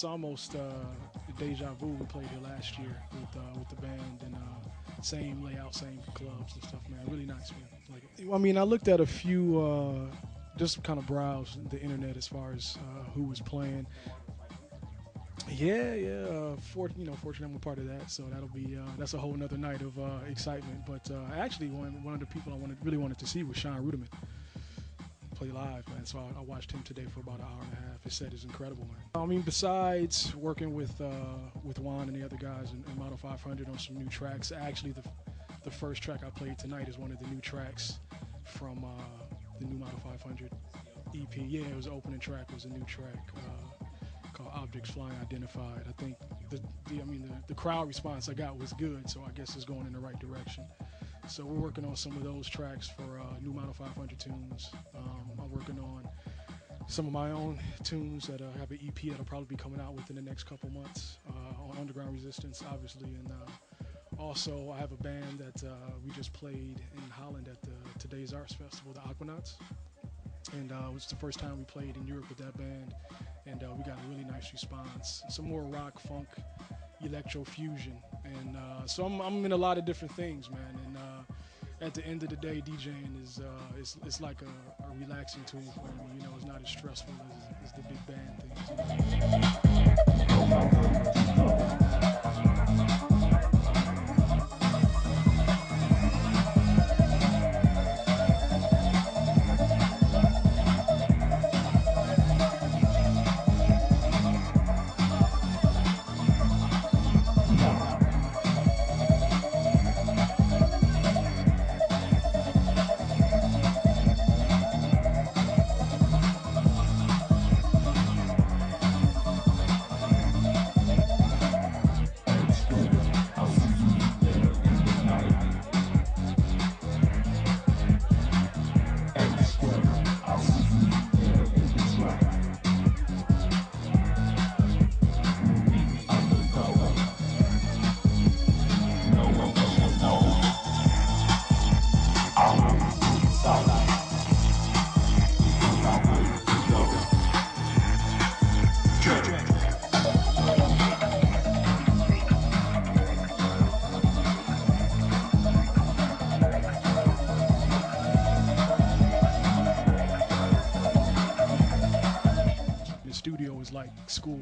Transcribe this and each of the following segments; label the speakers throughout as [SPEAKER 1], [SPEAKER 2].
[SPEAKER 1] it's almost deja vu. We played here last year with the band and same layout, same clubs and stuff, man. Really nice, man. Like, I mean, I looked at a few, just kind of browsed the internet as far as who was playing. Yeah. Fortunately, I'm a part of that, so that'll be that's a whole nother night of excitement. But actually, one of the people I really wanted to see was Sean Ruderman play live, man. So I watched him today for about an hour and a half. His set is incredible, man. I mean, besides working with Juan and the other guys in Model 500 on some new tracks, actually the first track I played tonight is one of the new tracks from the new Model 500 EP. Yeah, it was the opening track. It was a new track called Objects Flying Identified. I think the crowd response I got was good, so I guess it's going in the right direction. So we're working on some of those tracks for new Model 500 tunes. I'm working on some of my own tunes that have an EP that'll probably be coming out within the next couple months on Underground Resistance, obviously. And also, I have a band that we just played in Holland at the Today's Arts Festival, the Aquanauts. And it was the first time we played in Europe with that band. And we got a really nice response. Some more rock, funk, electro fusion. And so I'm in a lot of different things, man. And at the end of the day, DJing is it's like a relaxing tool for me. You know, it's not as stressful as the big band studio is like school,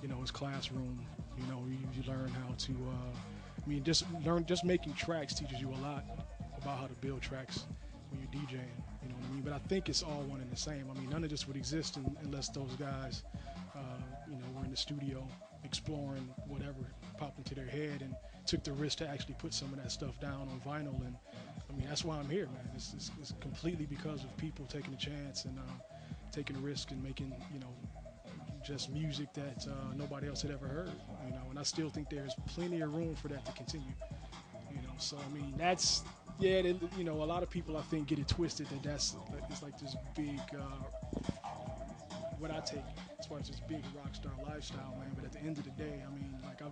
[SPEAKER 1] you know, it's classroom. You know, you learn how to, just making tracks teaches you a lot about how to build tracks when you're DJing, you know what I mean? But I think it's all one and the same. I mean, none of this would exist unless those guys, were in the studio exploring whatever popped into their head and took the risk to actually put some of that stuff down on vinyl. And I mean, that's why I'm here, man. It's completely because of people taking a chance and taking a risk and making, just music that nobody else had ever heard, and I still think there's plenty of room for that to continue, so I mean, that's, a lot of people I think get it twisted that it's like this big, what I take as far as this big rock star lifestyle, man, but at the end of the day, I mean, like I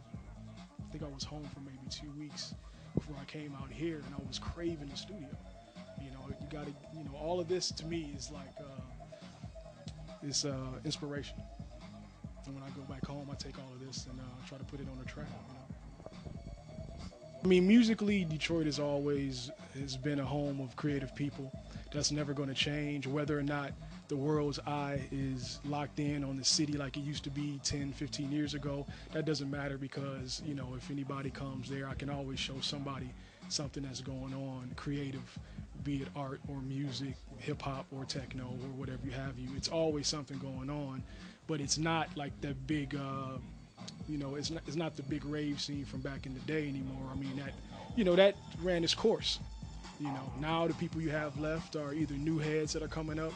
[SPEAKER 1] think I was home for maybe 2 weeks before I came out here, and I was craving the studio, you gotta, all of this to me is like, it's inspiration. And when I go back home, I take all of this and try to put it on a track. I mean, musically, Detroit has been a home of creative people. That's never going to change, whether or not the world's eye is locked in on the city like it used to be 10, 15 years ago. That doesn't matter because, if anybody comes there, I can always show somebody something that's going on, creative, be it art or music, hip-hop or techno or whatever you. It's always something going on, but it's not like that big, it's not the big rave scene from back in the day anymore. I mean, that ran its course. Now the people you have left are either new heads that are coming up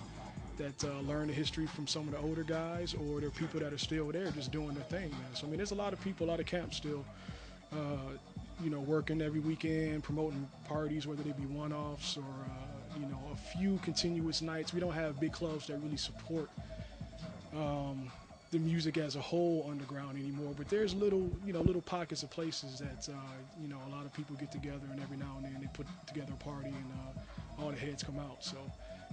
[SPEAKER 1] that learn the history from some of the older guys, or they're people that are still there just doing their thing, man. So, I mean, there's a lot of people, a lot of camps still, working every weekend, promoting parties, whether they be one-offs or, a few continuous nights. We don't have big clubs that really support the music as a whole underground anymore, but there's little pockets of places that, a lot of people get together, and every now and then they put together a party and all the heads come out. So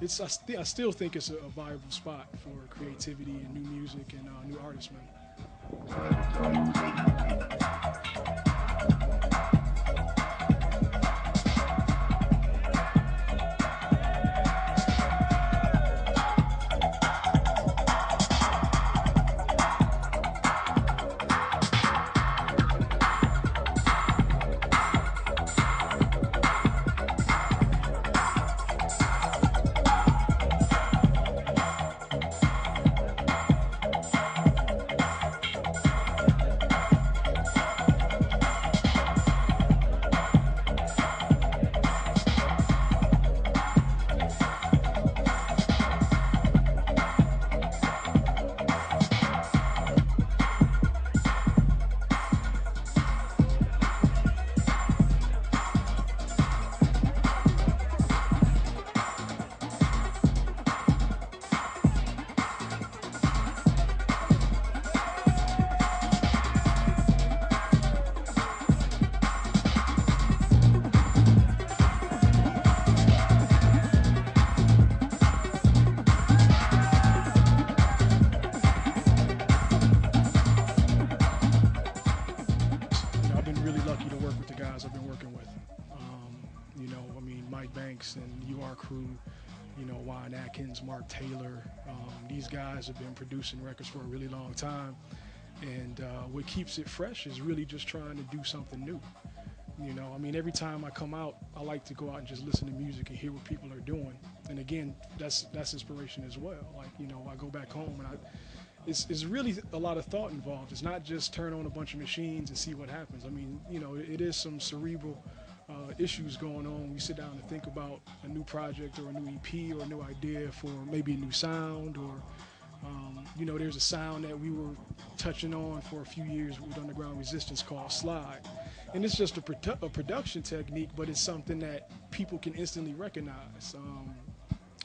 [SPEAKER 1] I still think it's a viable spot for creativity and new music and new artists, man. I've been really lucky to work with the guys I've been working with. I mean, Mike Banks and UR Crew, Juan Atkins, Mark Taylor. These guys have been producing records for a really long time. And what keeps it fresh is really just trying to do something new. I mean, every time I come out, I like to go out and just listen to music and hear what people are doing. And again, that's inspiration as well. Like, I go back home and it's really a lot of thought involved. It's not just turn on a bunch of machines and see what happens. I mean, it is some cerebral issues going on. We sit down and think about a new project or a new EP or a new idea for maybe a new sound or, there's a sound that we were touching on for a few years with Underground Resistance called Slide. And it's just a production technique, but it's something that people can instantly recognize.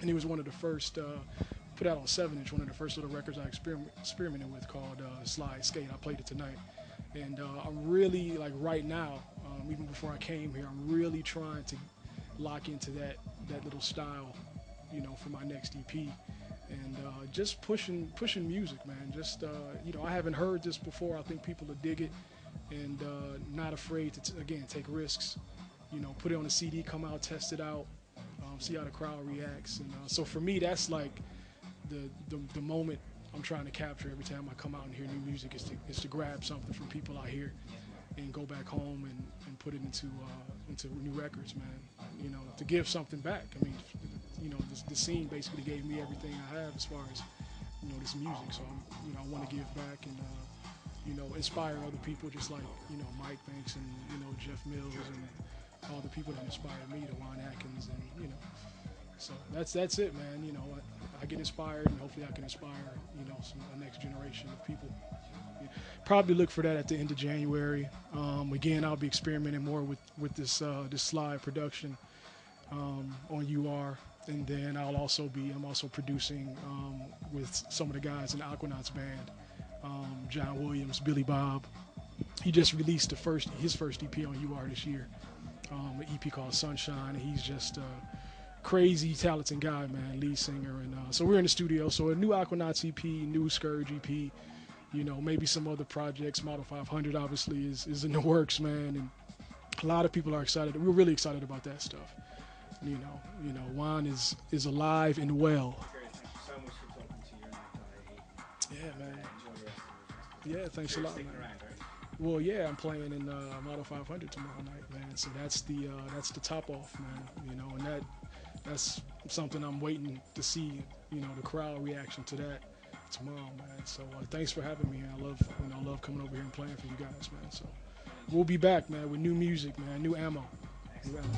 [SPEAKER 1] And it was one of the first, put out on 7-inch, one of the first little records I experimented with called Slide Skate. I played it tonight. And I'm really, like right now, even before I came here, I'm really trying to lock into that little style, for my next EP. And just pushing music, man. Just, I haven't heard this before. I think people will dig it. And not afraid to, again, take risks. Put it on a CD, come out, test it out, see how the crowd reacts. And so for me, that's like the moment I'm trying to capture every time I come out and hear new music is to grab something from people out here and go back home and put it into new records, man. To give something back. I mean, the scene basically gave me everything I have as far as, this music. So, I want to give back and, inspire other people just like, Mike Banks and, Jeff Mills and all the people that inspired me, Laurent Atkins and, so that's it, man. I get inspired and hopefully I can inspire, the next generation of people. Yeah. Probably look for that at the end of January. Again, I'll be experimenting more with this slide production on UR. And then I'm also producing with some of the guys in the Aquanauts band, John Williams, Billy Bob. He just released his first EP on UR this year, an EP called Sunshine. And he's just a crazy talented guy, man, lead singer. And so we're in the studio. So a new Aquanauts EP, new Skurge EP, maybe some other projects. Model 500 obviously is in the works, man. And a lot of people are excited. We're really excited about that stuff. Juan is alive and well.
[SPEAKER 2] Great, thank you so much for talking to you.
[SPEAKER 1] Yeah, man.
[SPEAKER 2] Enjoy the rest of
[SPEAKER 1] Yeah, thanks a lot, man.
[SPEAKER 2] around, right?
[SPEAKER 1] Well, yeah, I'm playing in Model 500 tomorrow night, man. So that's the top off, man. And that's something I'm waiting to see. The crowd reaction to that tomorrow, man. So thanks for having me. I love coming over here and playing for you guys, man. So we'll be back, man, with new music, man, new ammo. New ammo.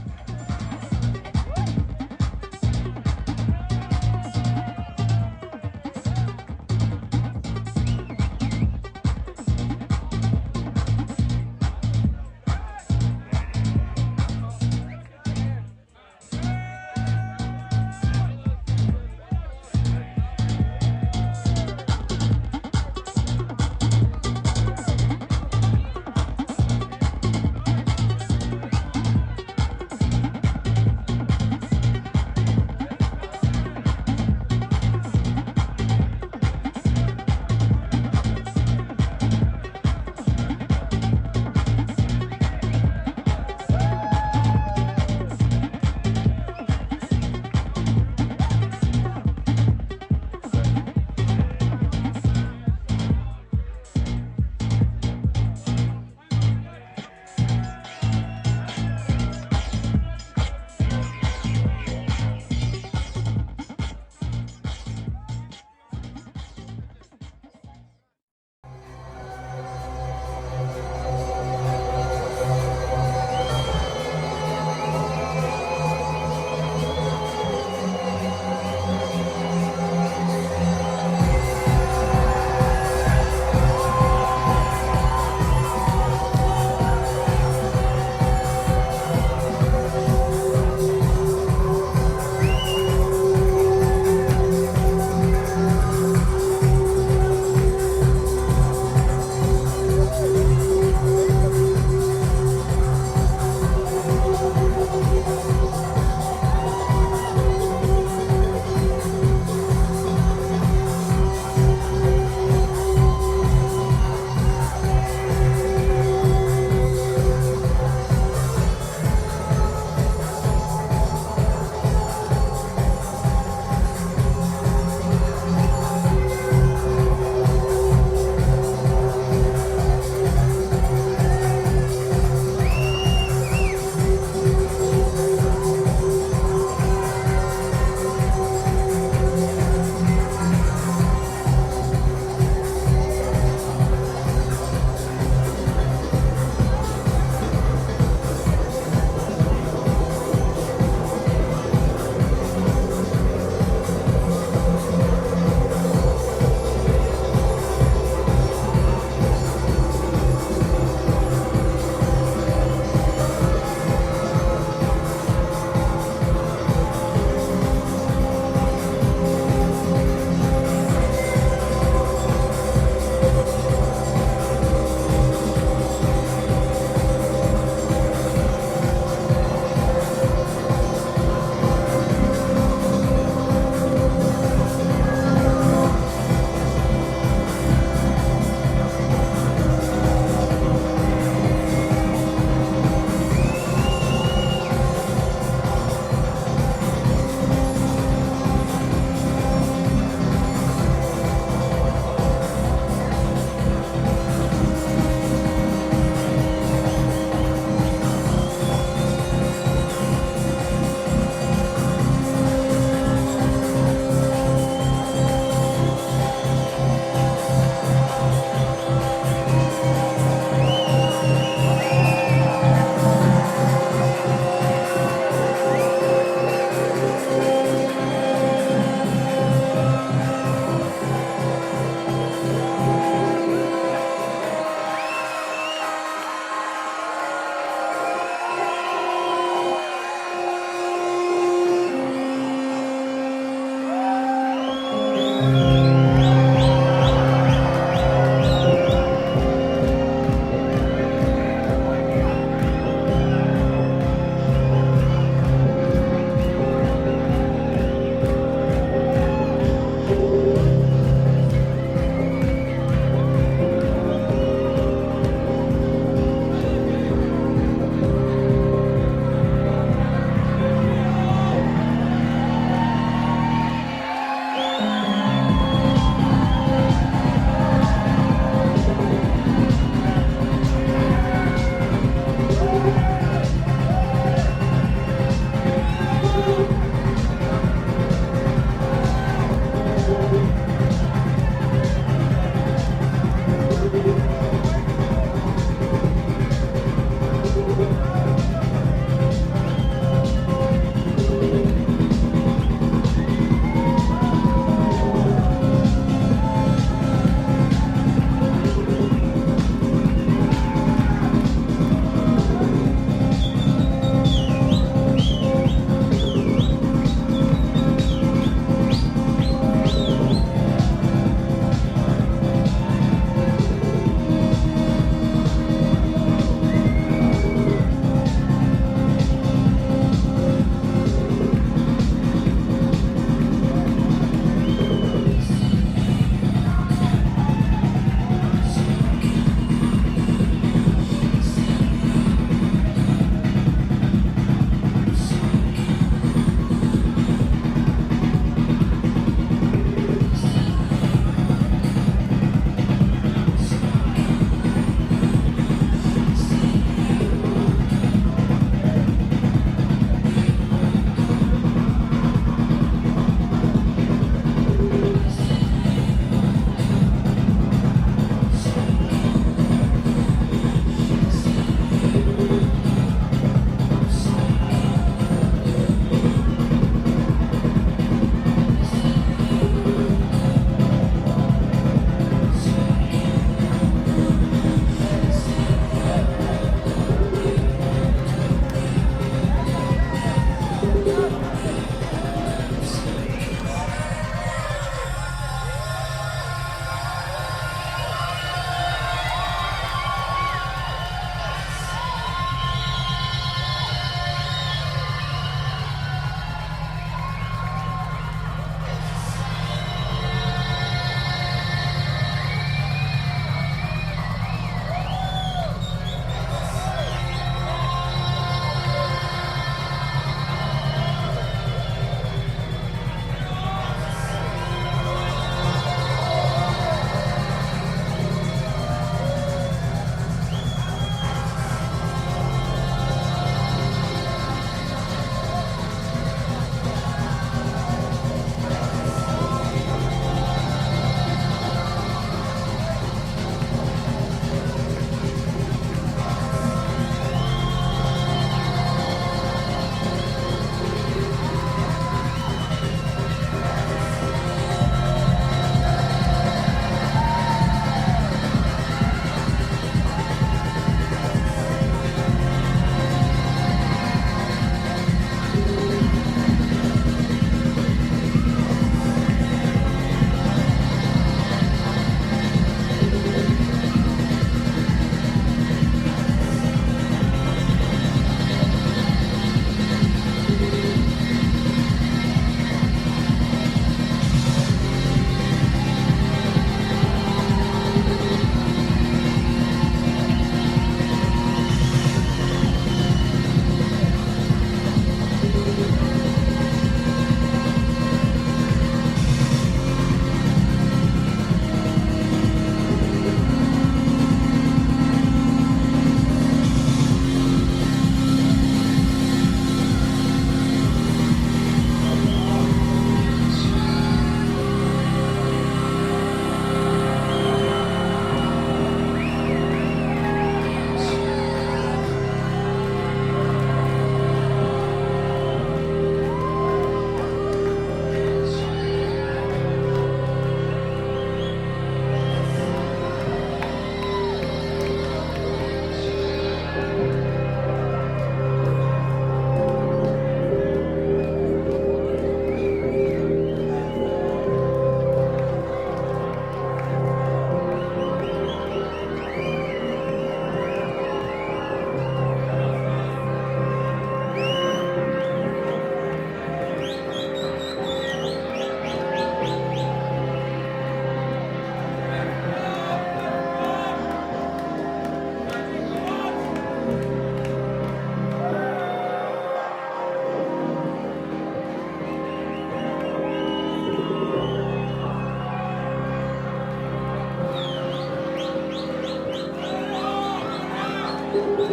[SPEAKER 3] This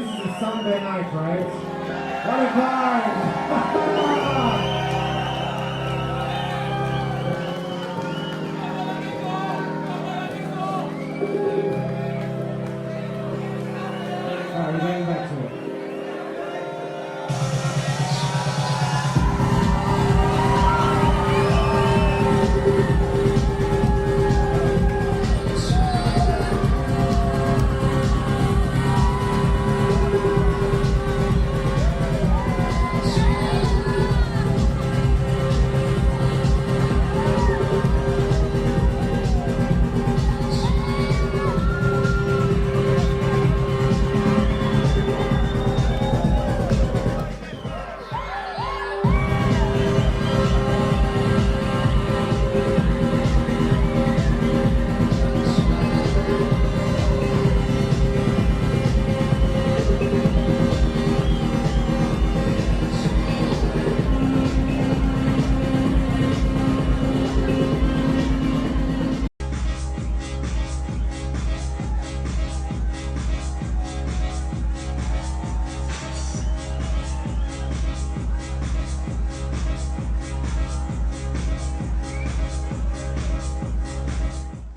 [SPEAKER 3] is a Sunday night, right? What a vibe! Alright, we're getting back to it.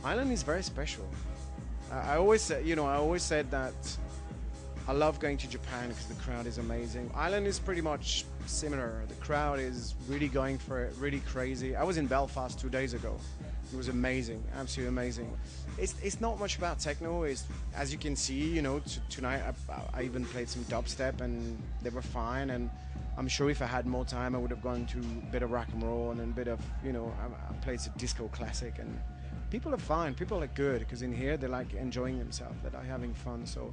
[SPEAKER 4] Ireland is very special. I always said, I always said that I love going to Japan because the crowd is amazing. Ireland is pretty much similar. The crowd is really going for it, really crazy. I was in Belfast 2 days ago. It was amazing, absolutely amazing. It's not much about techno. It's, as you can see, tonight I even played some dubstep and they were fine. And I'm sure if I had more time, I would have gone to a bit of rock and roll and a bit of, I played some disco classic, and people are fine. People are good because in here they're like enjoying themselves, they're having fun. So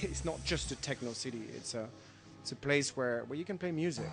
[SPEAKER 4] it's not just a techno city. It's a place where you can play music.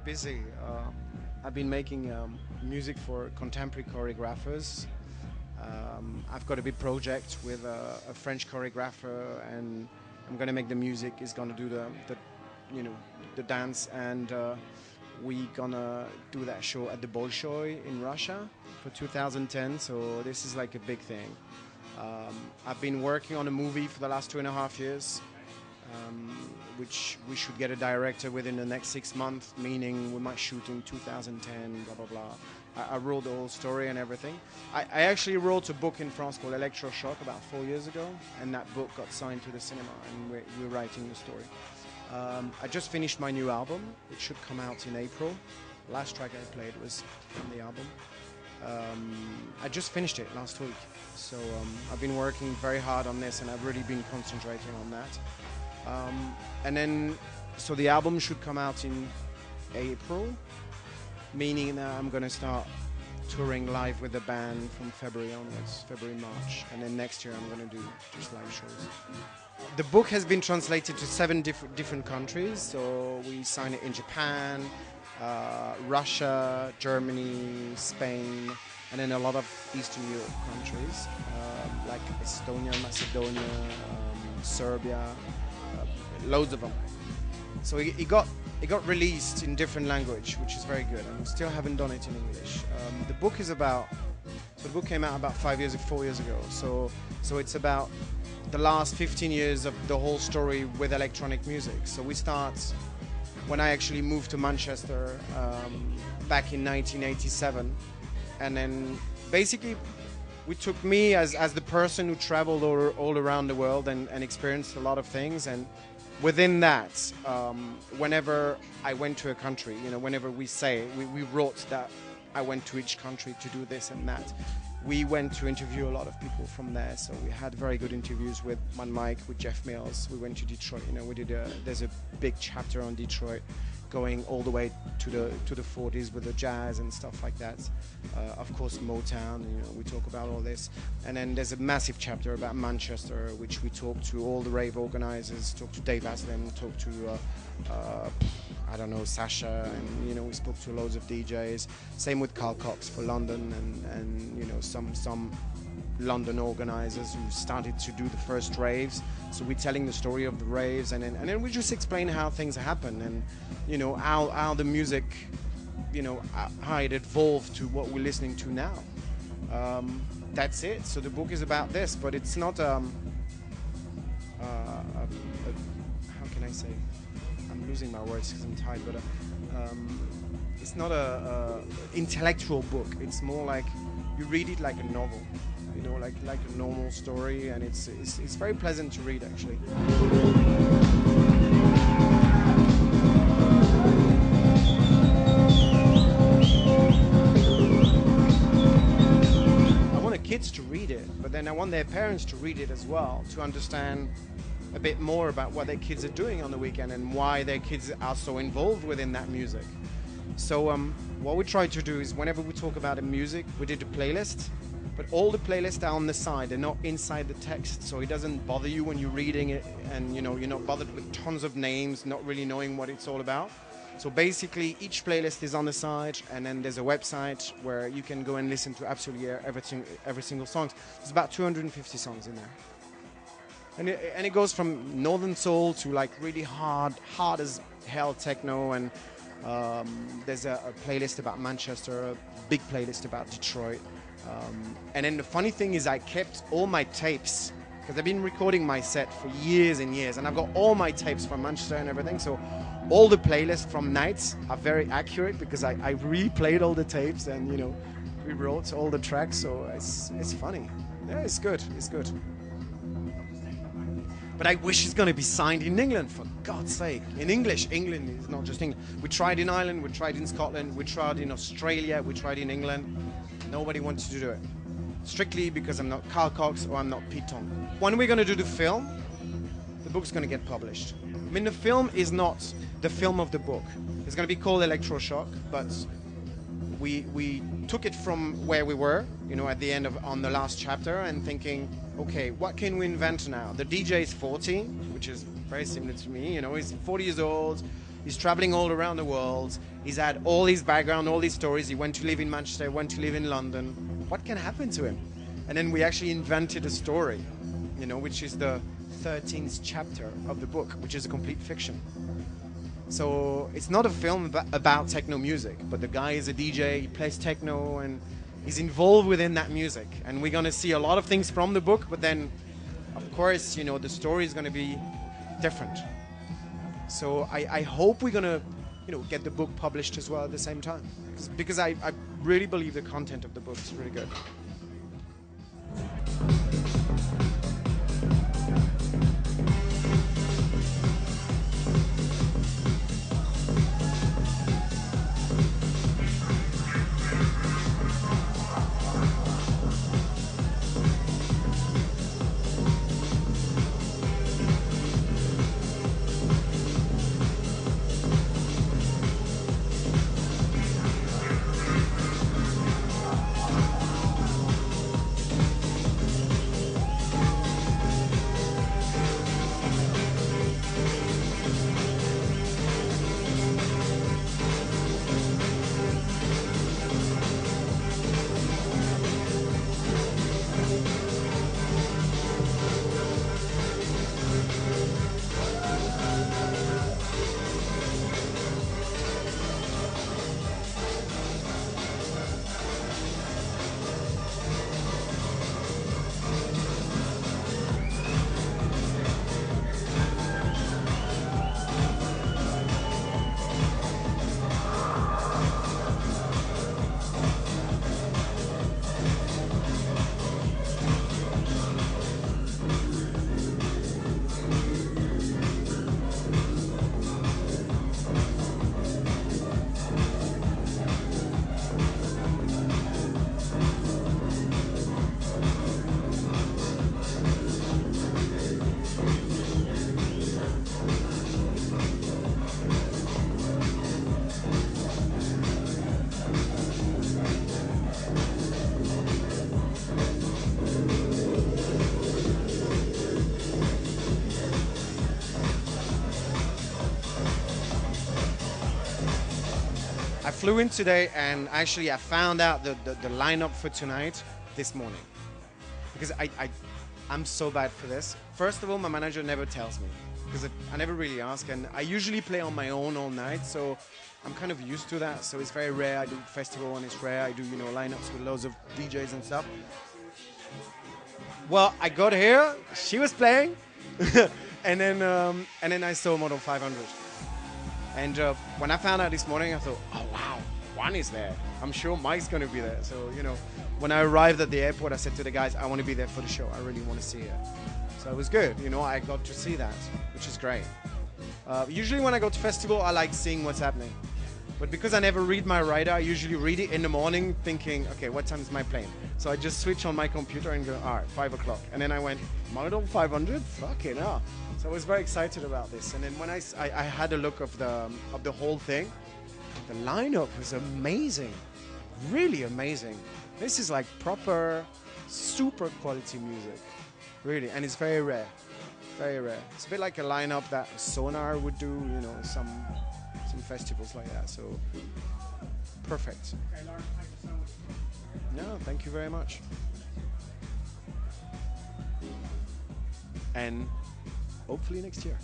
[SPEAKER 4] Busy. I've been making music for contemporary choreographers. I've got a big project with a French choreographer, and I'm going to make the music. He's going to do the dance, and we're gonna do that show at the Bolshoi in Russia for 2010. So this is like a big thing. I've been working on a movie for the last 2.5 years. Which we should get a director within the next 6 months, meaning we might shoot in 2010, blah, blah, blah. I wrote the whole story and everything. I actually wrote a book in France called Electroshock about 4 years ago, and that book got signed to the cinema, and we're writing the story. I just finished my new album. It should come out in April. Last track I played was from the album. I just finished it last week. So I've been working very hard on this, and I've really been concentrating on that. And then, so the album should come out in April, meaning that I'm going to start touring live with the band from February onwards, February, March. And then next year I'm going to do just live shows. The book has been translated to 7 different countries. So we signed it in Japan, Russia, Germany, Spain, and then a lot of Eastern Europe countries, like Estonia, Macedonia, Serbia, loads of them. So it got released in different language, which is very good, and we still haven't done it in English. The book came out about 4 years ago. So it's about the last 15 years of the whole story with electronic music. So we start when I actually moved to Manchester back in 1987, and then basically we took me as the person who traveled all around the world and experienced a lot of things. And within that, whenever I went to a country, whenever we wrote that I went to each country to do this and that, we went to interview a lot of people from there. So we had very good interviews with Mike, with Jeff Mills. We went to Detroit. There's a big chapter on Detroit, going all the way to the 40s with the jazz and stuff like that. Of course, Motown. We talk about all this. And then there's a massive chapter about Manchester, which we talk to all the rave organizers, talk to Dave Aslan, talk to I don't know, Sasha, and we spoke to loads of DJs. Same with Carl Cox for London, and some London organizers who started to do the first raves. So we're telling the story of the raves, and then we just explain how things happen, and how the music, how it evolved to what we're listening to now. That's it. So the book is about this, but it's not how can I say? I'm losing my words because I'm tired, but it's not a intellectual book. It's more like you read it like a novel, like a normal story, and it's very pleasant to read, actually. I want the kids to read it, but then I want their parents to read it as well, to understand a bit more about what their kids are doing on the weekend and why their kids are so involved within that music. So what we try to do is, whenever we talk about the music, we did a playlist, but all the playlists are on the side. They're not inside the text, so it doesn't bother you when you're reading it, and you're not bothered with tons of names, not really knowing what it's all about. So basically, each playlist is on the side, and then there's a website where you can go and listen to absolutely every single song. There's about 250 songs in there. And it goes from northern soul to like really hard as hell techno, and there's a playlist about Manchester, a big playlist about Detroit. And then the funny thing is, I kept all my tapes, because I've been recording my set for years and years, and I've got all my tapes from Manchester and everything. So all the playlists from nights are very accurate, because I replayed all the tapes and rewrote all the tracks. So it's funny. Yeah, it's good. It's good. But I wish it's going to be signed in England, for God's sake. In English. England is not just England. We tried in Ireland, we tried in Scotland, we tried in Australia, we tried in England. Nobody wanted to do it. Strictly because I'm not Carl Cox or I'm not Pete Tong. When we're going to do the film, the book's going to get published. I mean, the film is not the film of the book. It's going to be called Electroshock, but we took it from where we were, at the end on the last chapter, and thinking, okay, what can we invent now? The DJ is 40, which is very similar to me. He's 40 years old. He's traveling all around the world. He's had all his background, all his stories. He went to live in Manchester, went to live in London. What can happen to him? And then we actually invented a story, which is the 13th chapter of the book, which is a complete fiction. So it's not a film about techno music, but the guy is a DJ, he plays techno, and he's involved within that music. And we're going to see a lot of things from the book, but then, of course, the story is going to be different. So I hope we're going to, get the book published as well at the same time. Because I really believe the content of the book is really good. I flew in today, and actually I found out the lineup for tonight this morning. Because I'm so bad for this. First of all, my manager never tells me, because I never really ask, and I usually play on my own all night, so I'm kind of used to that. So it's very rare I do festival, and it's rare I do, you know, lineups with loads of DJs and stuff. Well, I got here, she was playing, and then I saw Model 500. And when I found out this morning, I thought, oh wow, Juan is there. I'm sure Mike's going to be there. So, you know, when I arrived at the airport, I said to the guys, I want to be there for the show. I really want to see it. So it was good. You know, I got to see that, which is great. Usually when I go to festival, I like seeing what's happening. But because I never read my rider, I usually read it in the morning thinking, okay, what time is my plane? So I just switch on my computer and go, all right, 5 o'clock. And then I went, Model 500? Fucking hell. So I was very excited about this. And then when I had a look of the whole thing, the lineup was amazing. Really amazing. This is like proper, super quality music. Really. And it's very rare. Very rare. It's a bit like a lineup that Sonar would do, you know, some festivals like that. So perfect.
[SPEAKER 2] Okay, Laurent, thank you so much.
[SPEAKER 4] No, thank you very much. And hopefully next year.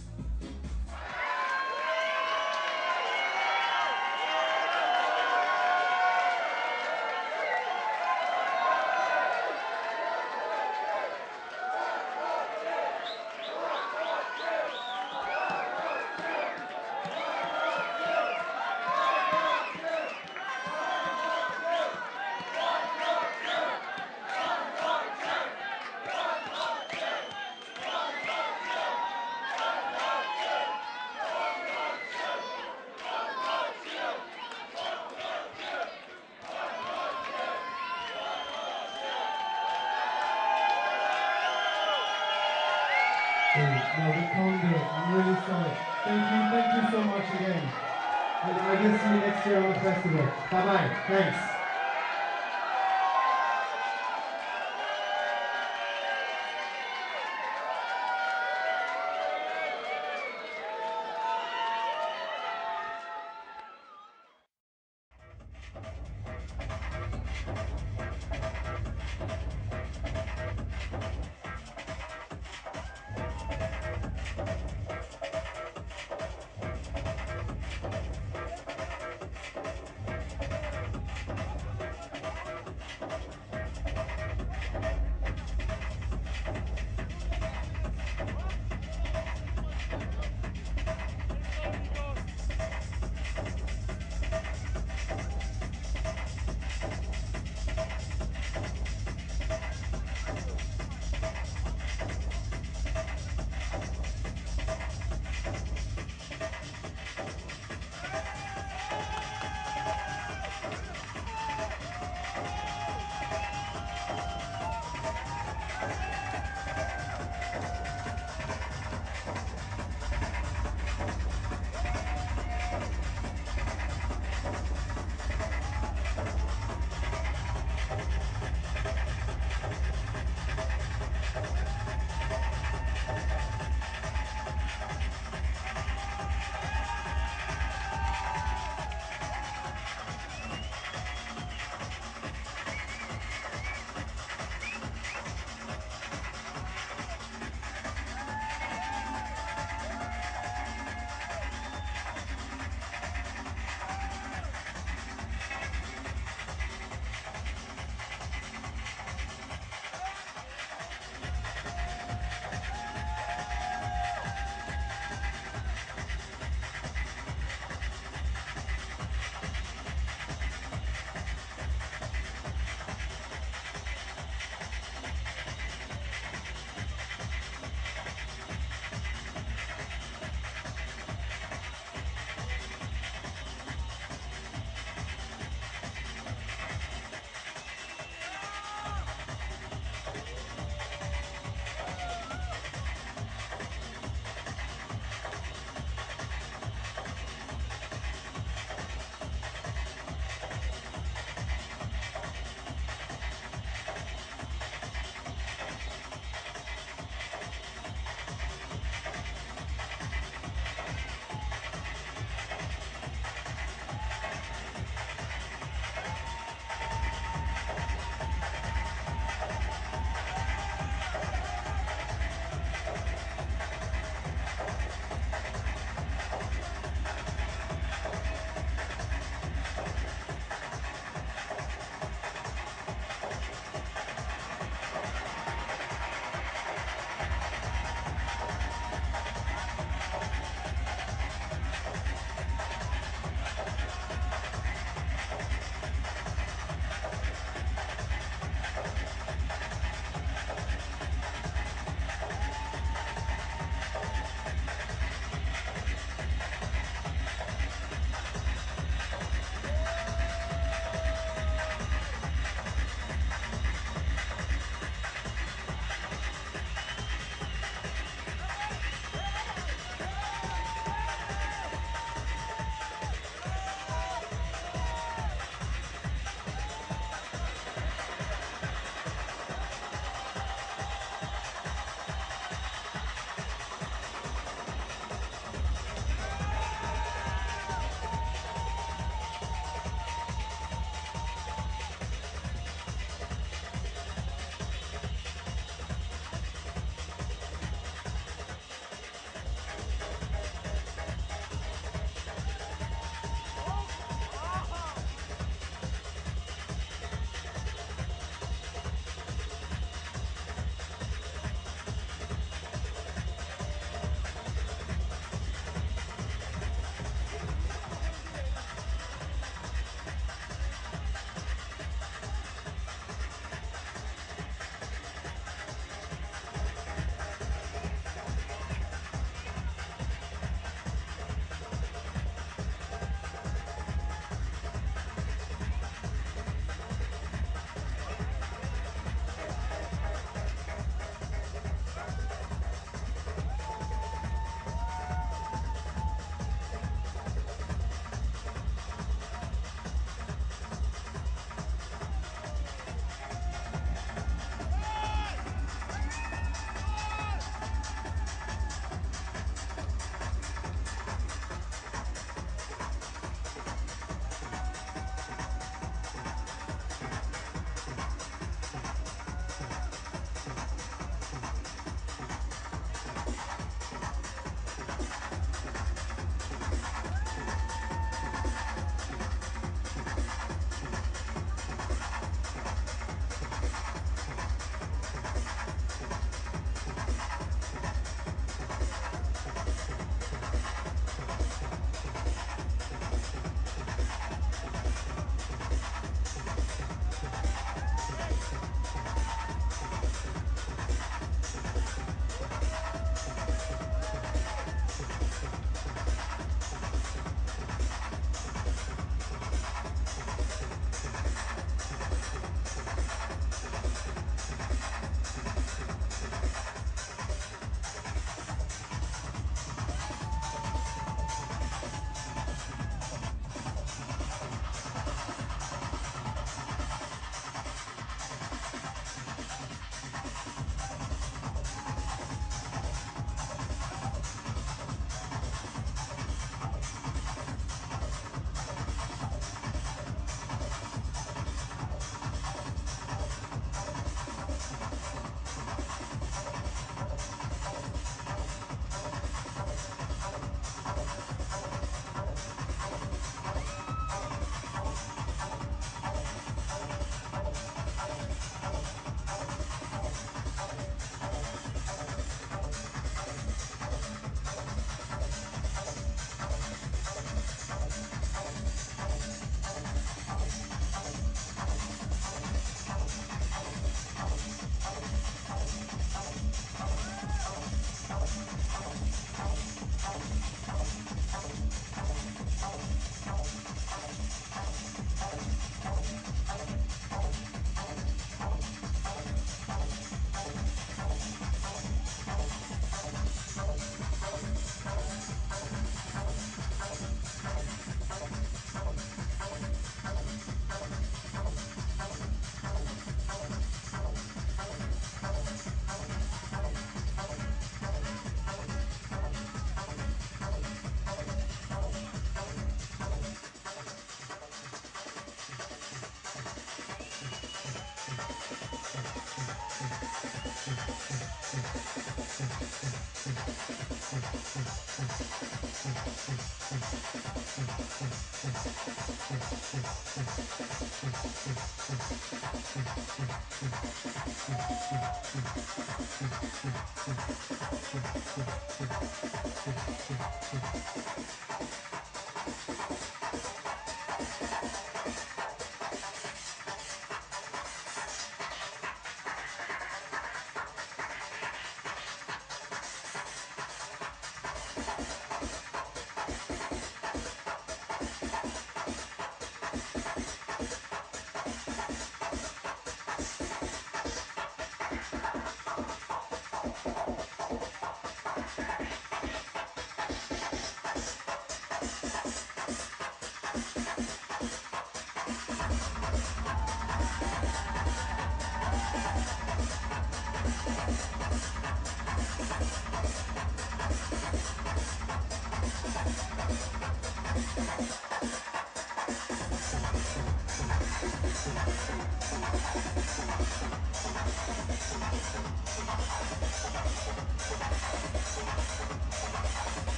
[SPEAKER 3] No, we can't do it. I'm really sorry. Thank you so much again. And I will see you next year on the festival. Bye-bye. Thanks.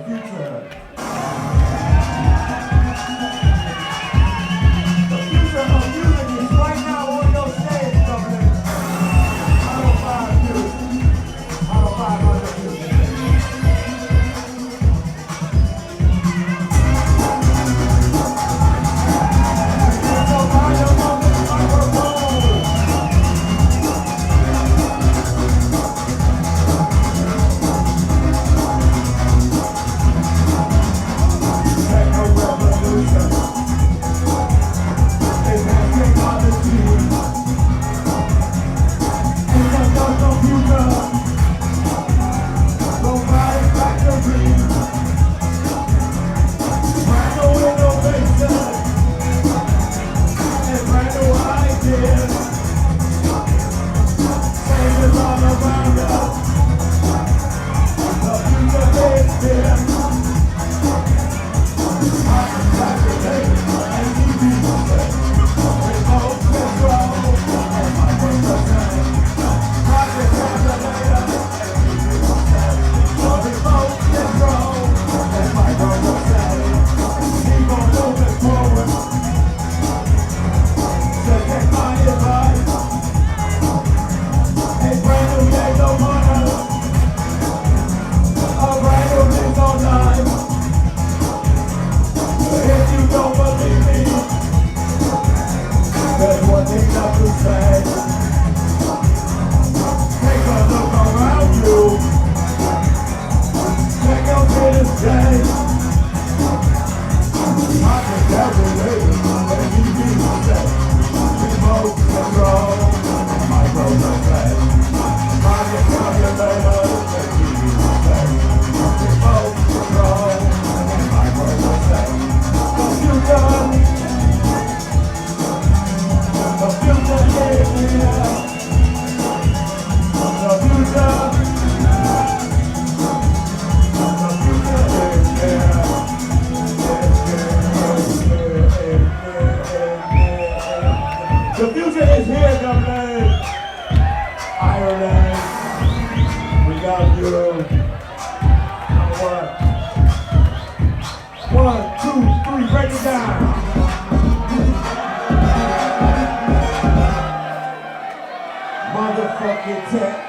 [SPEAKER 3] future. The future of music is right now on your stage, Governor. Out of 5 music. Out of 500 music.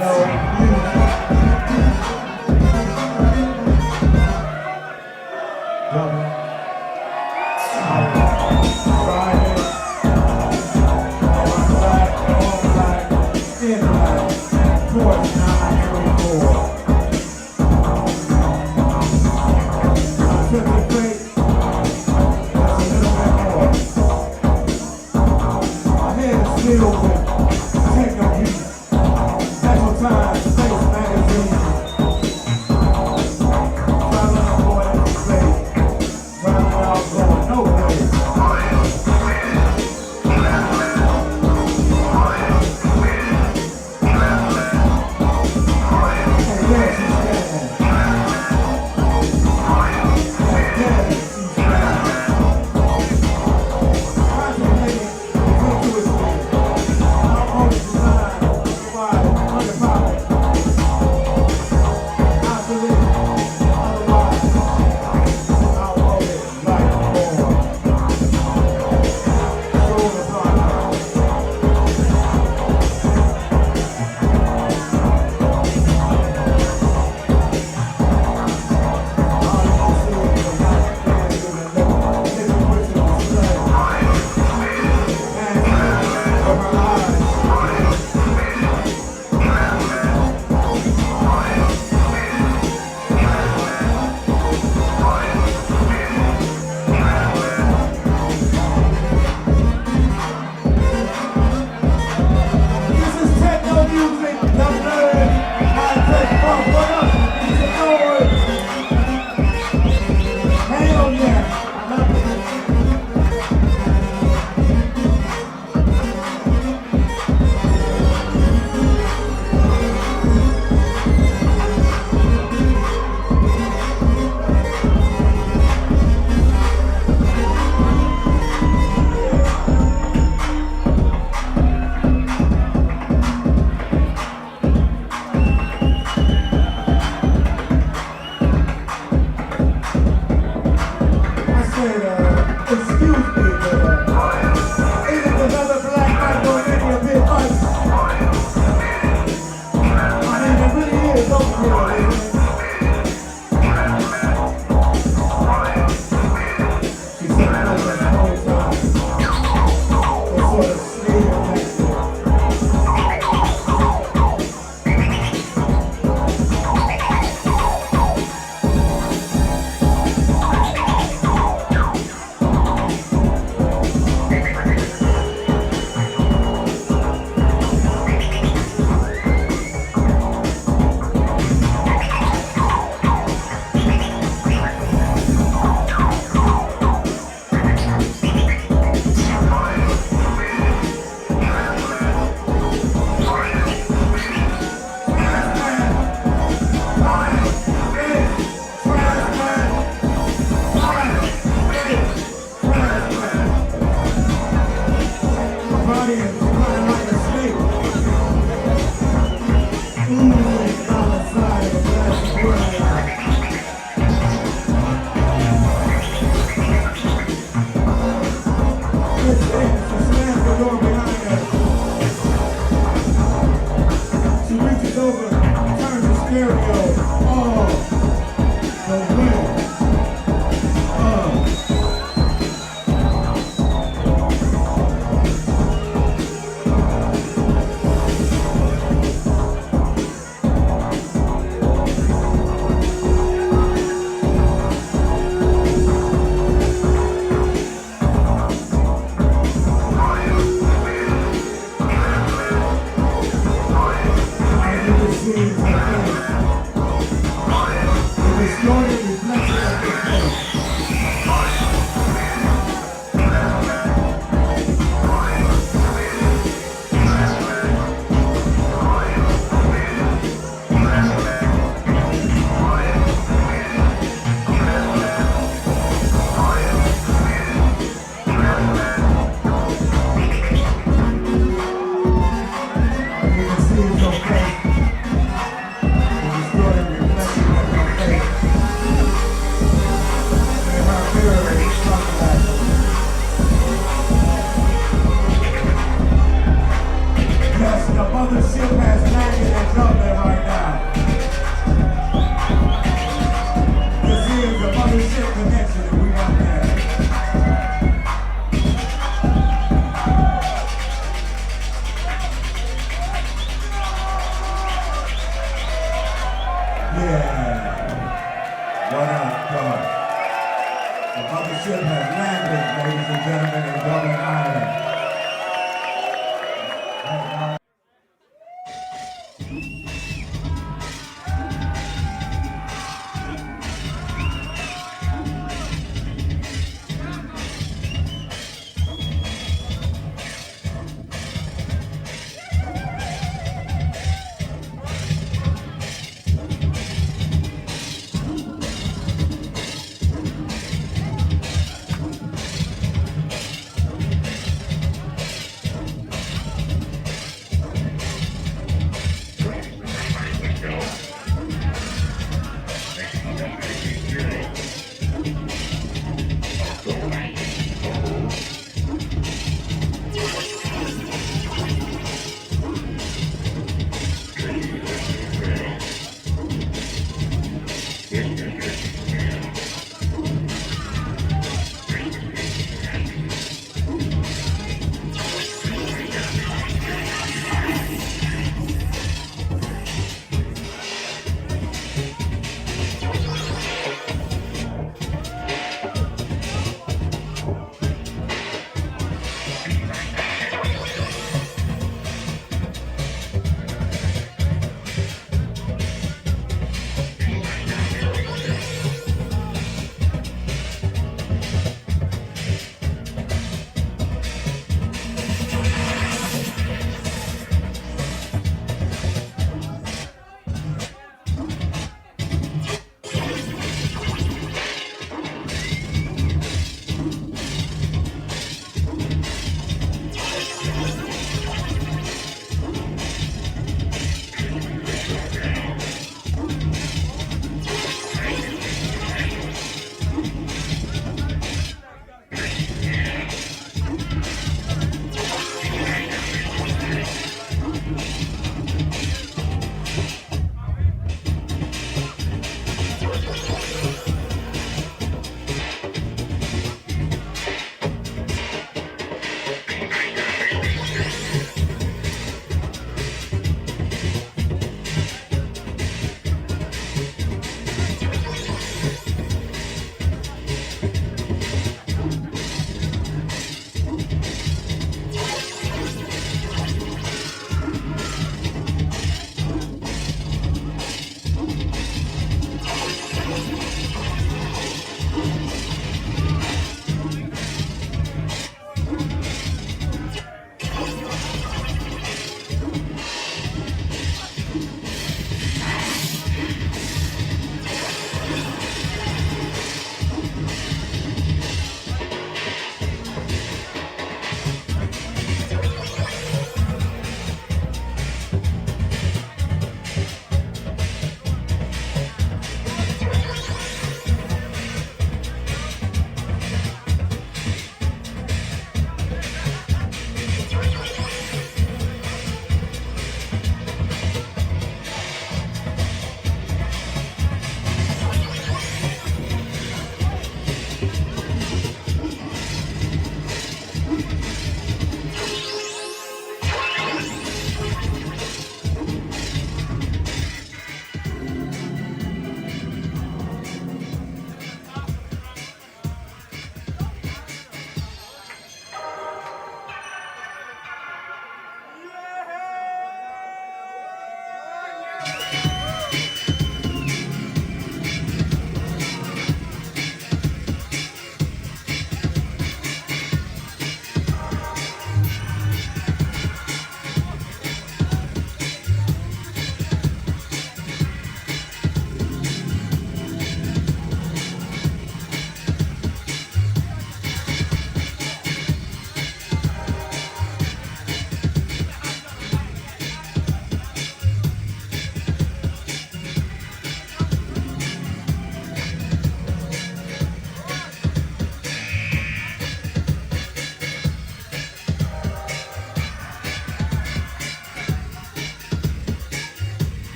[SPEAKER 3] No way. has landed, ladies and gentlemen, in Dublin, Ireland.